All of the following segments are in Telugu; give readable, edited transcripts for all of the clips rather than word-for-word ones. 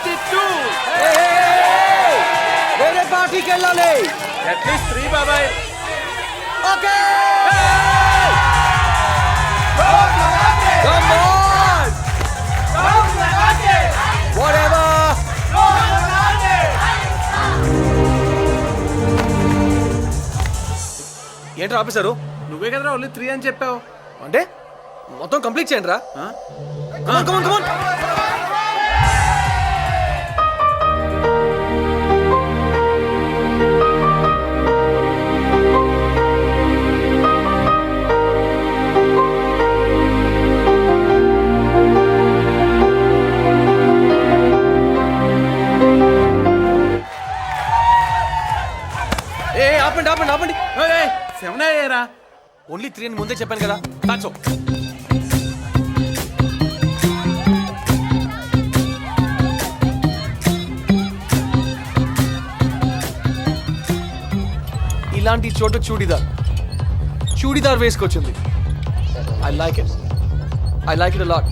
62. వేరే పార్టీకి వెళ్ళాలి. At least 3 బాబాయ్. Okay Come on! Whatever! ఏంట్రా ఆపేశారు? నువ్వే కదరా ఓన్లీ 3 అని చెప్పావు. అంటే మొత్తం కంప్లీట్ చేయండి రా. కమాన్ ఆపండి. 7 అయ్యారా? ఓన్లీ 3 అని ముందే చెప్పాను కదా. That's all. ఇలాంటి చోట చూడీదార్ వేసుకొచ్చింది. I like it lot.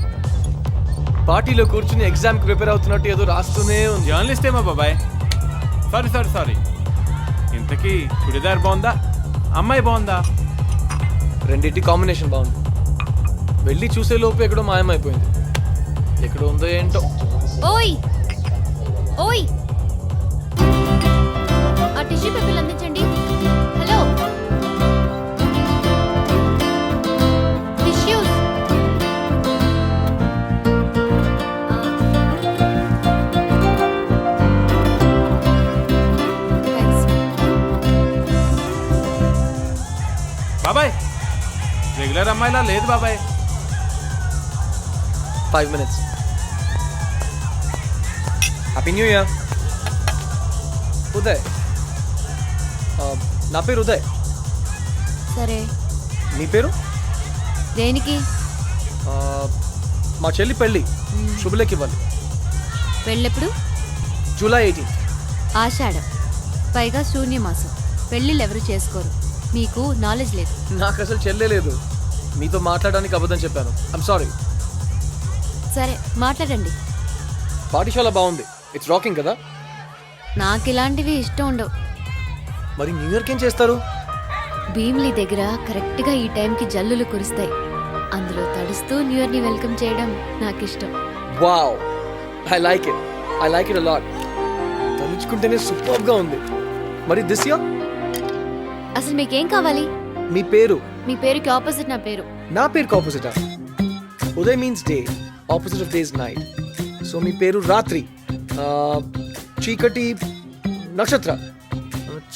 పార్టీలో కూర్చుని ఎగ్జామ్కి ప్రిపేర్ అవుతున్నట్టు ఏదో రాస్తూనే ఉంది. జర్నలిస్ట్ ఏమో బాబాయ్. సారీ. ఇంతకీ చుడిదార్ బాగుందా, అమ్మాయి బాగుందా? రెండింటి కాంబినేషన్ బాగుంది. వెళ్ళి చూసే లోపు ఎక్కడో మాయమైపోయింది. ఎక్కడ ఉందో ఏంటో. ఓయ్ ఆ టిష్యూ పేపర్లు అందించండి. Hello, tissues. బాబాయ్ రెగ్యులర్ అమ్మాయిలా లేదు బాబాయ్. 5 minutes. Happy new year. Uday. నా పేరు ఉదయ్. సరే, నీ పేరు? దేనికి? మా చెల్లి పెళ్ళి శుభలేఖ ఇవ్వాలి. పెళ్ళెప్పుడు? జూలై 18. ఆషాఢం, పైగా శూన్యమాసం. పెళ్ళిళ్ళు ఎవరు చేసుకోరు. మీకు నాలెడ్జ్ లేదు. నాకు అసలు చెల్లే లేదు. మీతో మాట్లాడడానికి అబద్ధం చెప్పాను. I'm sorry. సరే, మాట్లాడండి. పార్టీ చాలా బాగుంది. ఇట్స్ రాకింగ్ కదా. నాకు ఇలాంటివి ఇష్టం ఉండవు. మరి న్యూ ఇయర్కి ఏం చేస్తారు? భీమిలి దగ్గర కరెక్ట్గా ఈ టైంకి జల్లులు కురుస్తాయి. అందులో తడుస్తూ న్యూ ఇయర్ని వెల్కమ్ చేయడం నాకు ఇష్టం. Wow, I like it lot. తలుచుకుంటేనే సూపర్గా ఉంది. మరి దిస్ ఇయర్? అసలు మీకేం కావాలి? మీ పేరు? మీ పేరుకి ఆపోజిట్ నా పేరు. నా పేరుకి ఆపోజిటా? Uday means day, opposite of day is night. So మీ పేరు రాత్రి, చీకటి, నక్షత్ర,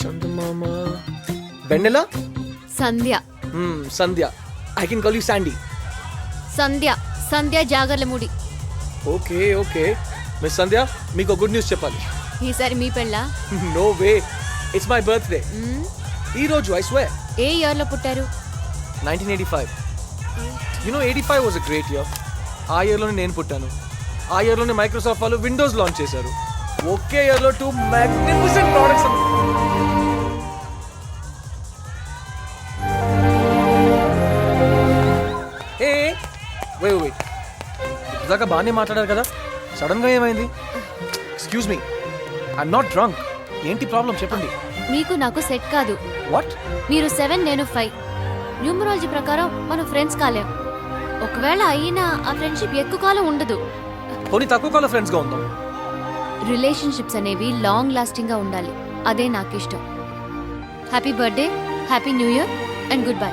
చందమామ, వెన్నెల, Sandhya. Sandhya. I can call you Sandy. Sandhya Jagarlamudi. Okay miss Sandhya, మీకు గుడ్ న్యూస్ చెప్పాలి. ఈసారి మీ పెళ్ళా? No way, it's my birthday ఈ రోజు. I swear. ఏ ఇయర్ లో పుట్టారు? 1985. You know 85 was a great year. ఆ ఇయర్లోనే నేను పుట్టాను. ఆ ఇయర్లోనే మైక్రోసాఫ్ట్ వాళ్ళు విండోస్ లాంచ్ చేశారు. ఒకే ఇయర్లో 2 మ్యాగ్నిఫిసెంట్ ప్రోడక్ట్స్. వెయిట్ ఇదాకా బాగానే మాట్లాడారు కదా, సడన్గా ఏమైంది? Excuse me, I'm not drunk. ఏంటి ప్రాబ్లం చెప్పండి. మీకు నాకు సెట్ కాదు. వాట్? మీరు 7, నేను 5. న్యూమరాలజీ ప్రకారం మనం ఫ్రెండ్స్ కాలేం. ఒకవేళ అయినా ఆ ఫ్రెండ్షిప్ ఎక్కువ కాలం ఉండదు. పోనీ తక్కువ కాలం ఫ్రెండ్స్గా ఉందాం. రిలేషన్షిప్స్ అనేవి లాంగ్ లాస్టింగ్ గా ఉండాలి. అదే నాకు ఇష్టం. Happy birthday, happy new year and good bye.